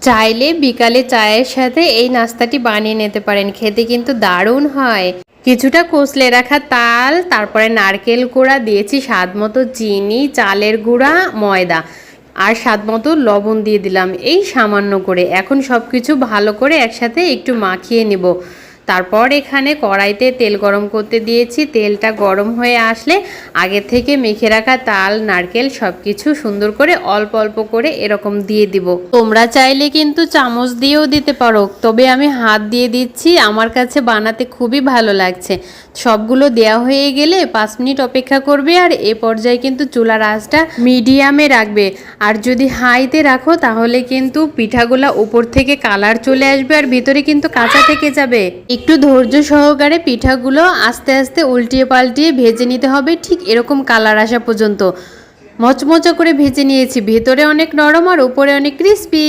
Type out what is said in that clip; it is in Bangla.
চাইলে বিকালে চায়ের সাথে এই নাস্তাটি বানিয়ে নিতে পারেন, খেতে কিন্তু দারুণ হয়। কিছুটা কষলে রাখা তাল, তারপরে নারকেল কোড়া দিয়েছি, স্বাদ মতো চিনি, চালের গুঁড়া, ময়দা আর স্বাদ মতো লবণ দিয়ে দিলাম এই সামান্য করে। এখন সব কিছু ভালো করে একসাথে একটু মাখিয়ে নিব। তারপর এখানে কড়াইতে তেল গরম করতে দিয়েছি। তেলটা গরম হয়ে আসলে আগে থেকে মেখে রাখা তাল, নারকেল সব কিছু সুন্দর করে অল্প অল্প করে এরকম দিয়ে দিব। তোমরা চাইলে কিন্তু চামচ দিয়েও দিতে পারো, তবে আমি হাত দিয়ে দিচ্ছি, আমার কাছে বানাতে খুবই ভালো লাগছে। সবগুলো দেওয়া হয়ে গেলে 5 মিনিট অপেক্ষা করবে। আর এ পর্যায়ে কিন্তু চুলার আঁচটা মিডিয়ামে রাখবে। আর যদি হাইতে রাখো তাহলে কিন্তু পিঠাগুলা উপর থেকে কালার চলে আসবে আর ভিতরে কিন্তু কাঁচা থেকে যাবে। একটু ধৈর্য সহকারে পিঠাগুলো আস্তে আস্তে উল্টিয়ে পাল্টিয়ে ভেজে নিতে হবে, ঠিক এরকম কালার আসা পর্যন্ত। মচমচা করে ভেজে নিয়েছি, ভেতরে অনেক নরম আর উপরে অনেক ক্রিস্পি।